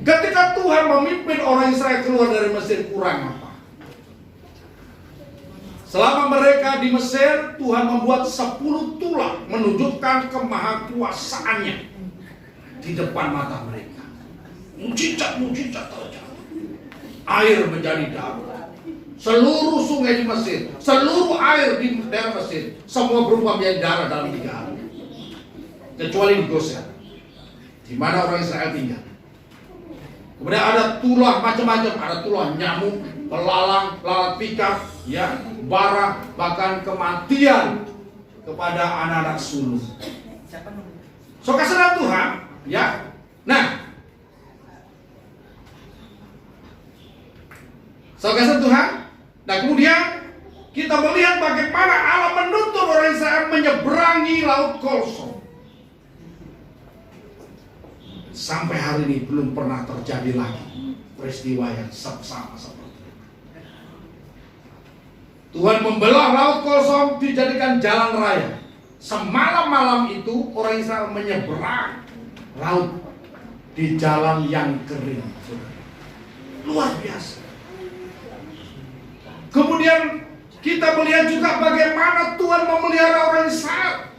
Ketika Tuhan memimpin orang Israel keluar dari Mesir, kurang apa? Selama mereka di Mesir, Tuhan membuat 10 tulah menunjukkan kemahakuasaannya di depan mata mereka. Mujizat-mujizat terjadi. Air menjadi darah. Seluruh sungai di Mesir, seluruh air di daerah Mesir, semua berubah menjadi darah dalam 3 hari. Kecuali di Gosen, di mana orang Israel tinggal. Kemudian ada tulah macam-macam, ada tulah nyamuk, belalang, lalat pikat, ya, bara, bahkan kematian kepada anak-anak sulung. So kasih Tuhan, ya. Nah, so kasih Tuhan. Nah, kemudian kita melihat bagaimana Allah menuntun orang Israel menyeberangi laut Kolsom. Sampai hari ini belum pernah terjadi lagi peristiwa yang sama seperti itu. Tuhan membelah laut Kolsom dijadikan jalan raya. Semalam-malam itu orang Israel menyeberang laut di jalan yang kering. Luar biasa. Kemudian kita melihat juga bagaimana Tuhan memelihara orang Israel.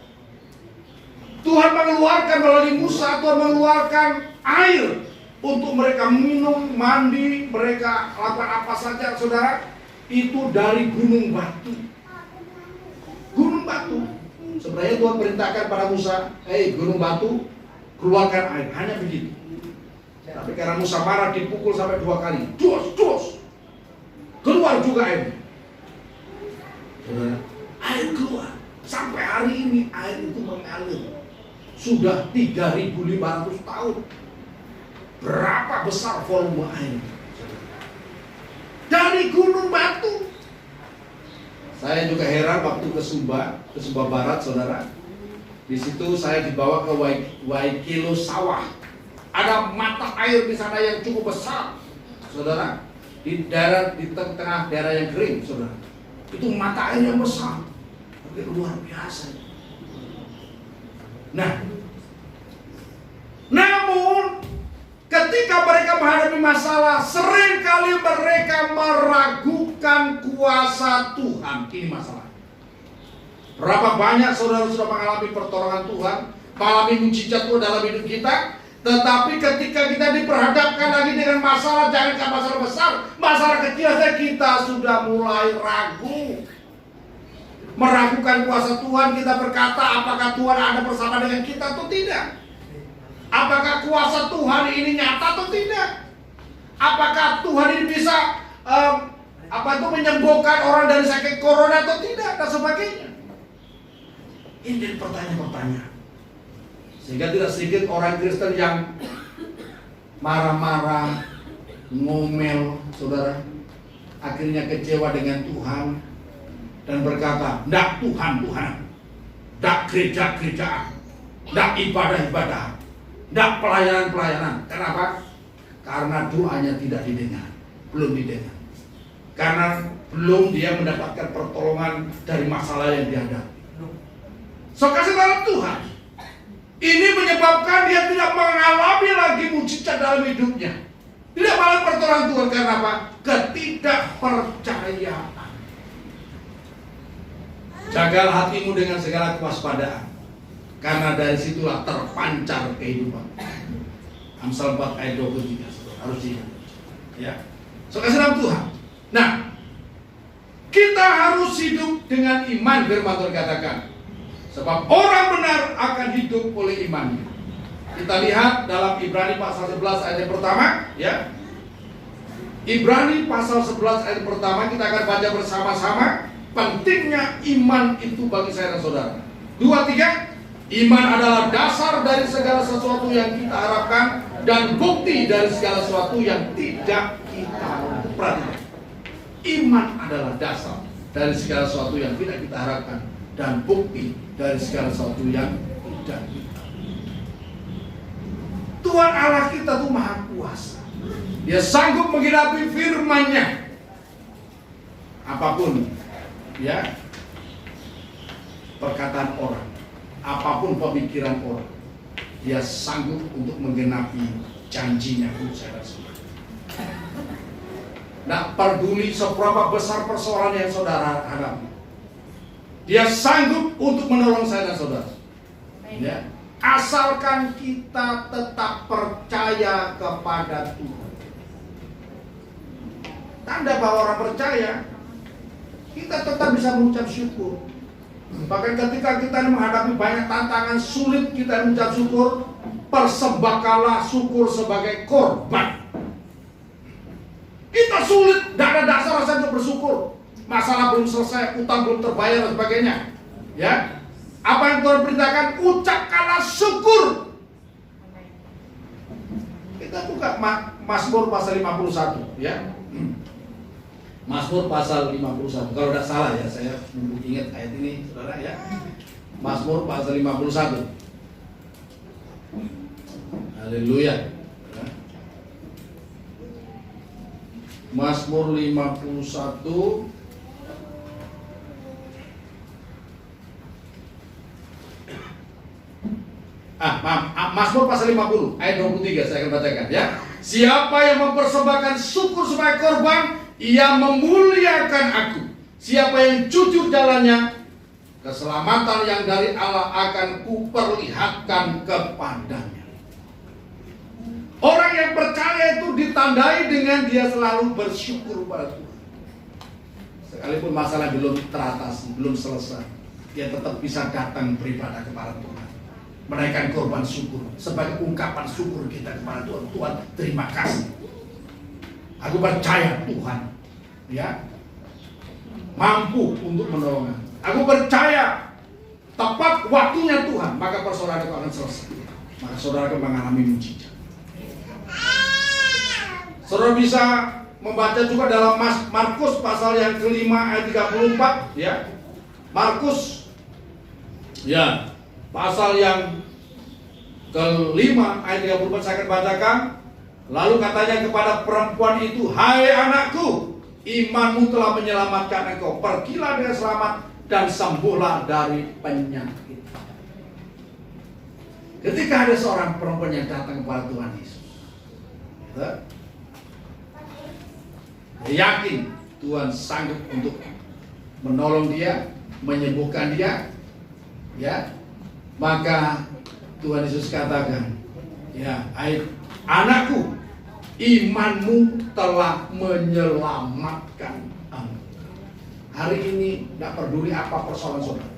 Tuhan mengeluarkan melalui Musa, Tuhan mengeluarkan air untuk mereka minum, mandi, mereka lakukan apa saja, saudara, itu dari gunung batu. Gunung batu. Sebenarnya Tuhan perintahkan pada Musa, hei gunung batu, keluarkan air. Hanya begitu. Tapi karena Musa marah, dipukul sampai 2 kali. Dos. Keluar juga airnya. Saudara, air keluar. Sampai hari ini air itu mengalir. Sudah 3.500 tahun. Berapa besar volume air? Dari gunung batu. Saya juga heran waktu ke Sumba Barat, saudara. Di situ saya dibawa ke Waikilo sawah. Ada mata air di sana yang cukup besar, saudara. Di tengah daerah yang kering, saudara. Itu mata air yang besar, tapi luar biasa. Nah, namun ketika mereka menghadapi masalah, seringkali mereka meragukan kuasa Tuhan. Ini masalah. Berapa banyak saudara sudah mengalami pertolongan Tuhan, mengalami mujizat Tuhan dalam hidup kita, tetapi ketika kita diperhadapkan lagi dengan masalah, jangankan masalah besar, masalah kecil saja kita sudah mulai ragu. Meragukan kuasa Tuhan, kita berkata, apakah Tuhan ada bersama dengan kita atau tidak? Apakah kuasa Tuhan ini nyata atau tidak? Apakah Tuhan ini bisa menyembuhkan orang dari sakit corona atau tidak, dan sebagainya? Ini jadi pertanyaan-pertanyaan. Sehingga tidak sedikit orang Kristen yang marah-marah, ngomel, saudara, akhirnya kecewa dengan Tuhan dan berkata, "Ndak Tuhan, ndak gereja-gerejaan, ndak ibadah-ibadah, ndak pelayanan-pelayanan." Kenapa? Karena doanya tidak didengar, belum didengar. Karena belum dia mendapatkan pertolongan dari masalah yang dihadapi. So kasih dalam Tuhan. Ini menyebabkan dia tidak mengalami lagi mujizat dalam hidupnya. Tidak mengalami pertolongan Tuhan. Karena apa? Ketidakpercayaan. Jagalah hatimu dengan segala kewaspadaan, karena dari situlah terpancar kehidupan. Amsal 4 ayat 23. Harus diingat. Ya. So kasih dalam Tuhan. Nah, kita harus hidup dengan iman, firman Tuhan katakan. Sebab orang benar akan hidup oleh imannya. Kita lihat dalam Ibrani pasal 11 ayat yang pertama, ya. Ibrani pasal 11 ayat pertama, kita akan baca bersama-sama. Pentingnya iman itu bagi saya dan saudara. 2, 3. Iman adalah dasar dari segala sesuatu yang kita harapkan dan bukti dari segala sesuatu yang tidak kita perhatikan. Iman adalah dasar dari segala sesuatu yang tidak kita harapkan dan bukti dari segala sesuatu yang tidak kita. Tuhan Allah kita tuh maha kuasa. Dia sanggup menggenapi firman-Nya. Apapun, ya, perkataan orang, apapun pemikiran orang, dia sanggup untuk menggenapi janji-Nya. Nah, peduli seberapa besar persoalan yang saudara hadapi, dia sanggup untuk menolong saya dan saudara. Ya. Asalkan kita tetap percaya kepada Tuhan. Tanda bahwa orang percaya, kita tetap bisa mengucap syukur. Bahkan ketika kita menghadapi banyak tantangan sulit, kita mengucap syukur. Persembahkanlah syukur sebagai korban. Kita sulit, tidak ada dasar rasanya untuk bersyukur. Masalah belum selesai, utang belum terbayar dan sebagainya. Ya, apa yang Tuhan perintahkan, ucapkanlah syukur. Kita buka Mazmur pasal 51, ya. Mazmur pasal 51. Kalau tidak salah ya, saya ingat ayat ini, saudara ya. Mazmur pasal 51. Haleluya. Mazmur 51 Mazmur pasal 50 ayat 23 saya akan bacakan ya. Siapa yang mempersembahkan syukur sebagai korban, ia memuliakan aku. Siapa yang jujur jalannya, keselamatan yang dari Allah akan kuperlihatkan kepadanya. Orang yang percaya itu ditandai dengan dia selalu bersyukur pada Tuhan. Sekalipun masalah belum teratasi, belum selesai, dia tetap bisa datang beribadah kepada Tuhan, menaikkan korban syukur sebagai ungkapan syukur kita kepada Tuhan. Tuhan, terima kasih. Aku percaya Tuhan, ya, mampu untuk menolong. Aku percaya tepat waktunya Tuhan, maka persoalan itu akan selesai. Maka saudara akan mengalami mujizat. Saudara bisa membaca juga dalam Markus pasal yang kelima ayat 34, ya. Markus, ya, pasal yang kelima ayat 34 saya akan bacakan. Lalu katanya kepada perempuan itu, hai anakku, imanmu telah menyelamatkan engkau. Pergilah dengan selamat dan sembuhlah dari penyakit. Ketika ada seorang perempuan yang datang kepada Tuhan Yesus, dia yakin Tuhan sanggup untuk menolong dia, menyembuhkan dia, ya. Maka Tuhan Yesus katakan, ya, anakku, imanmu telah menyelamatkan engkau. Hari ini tidak peduli apa persoalan saudara.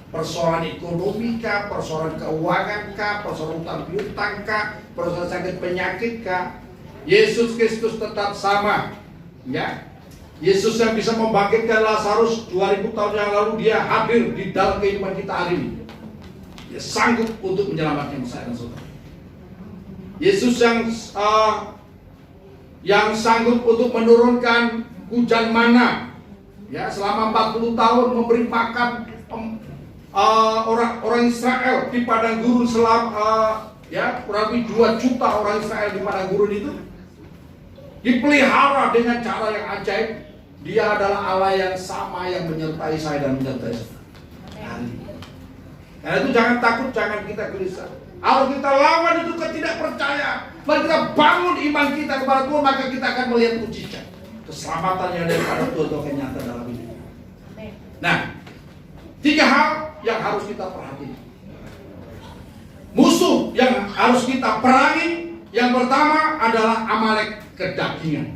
Persoalan ekonomi kah, persoalan keuangan kah, persoalan utang piutang kah, persoalan sakit penyakit kah, Yesus Kristus tetap sama, ya. Yesus yang bisa membangkitkan Lazarus 2000 tahun yang lalu, dia hadir di dalam kehidupan kita hari ini. Dia sanggup untuk menyelamatkan saya dan saudara. Yesus yang sanggup untuk menurunkan hujan mana, ya, selama 40 tahun memberi makan orang Israel di padang gurun selama ya, kurang lebih 2 juta orang Israel di padang gurun itu dipelihara dengan cara yang ajaib. Dia adalah Allah yang sama yang menyertai saya dan menyertai saudara. Karena itu jangan takut, jangan kita gelisah. Kalau kita lawan itu ketidakpercayaan, mari kita bangun iman kita kepada Tuhan, maka kita akan melihat mujizat. Keselamatan yang daripada Tuhan akan nyata dalam hidup. Nah, 3 hal yang harus kita perhatikan. Musuh yang harus kita perangi, yang pertama adalah Amalek kedagingan.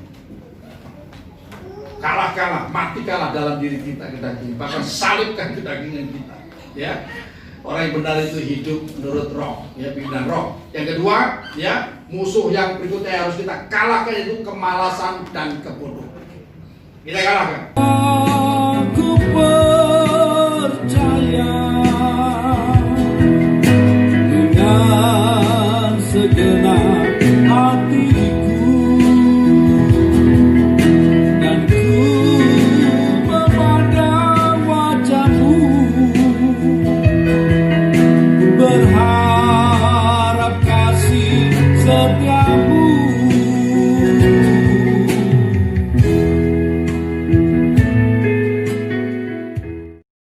Kalah, mati kalah dalam diri kita kedagingan, bahkan salibkan kedagingan kita, ya. Orang yang benar itu hidup menurut roh, ya, pimpinan roh. Yang kedua, ya, musuh yang berikutnya yang harus kita kalahkan itu kemalasan dan kebodohan. Kita kalahkan. Aku percaya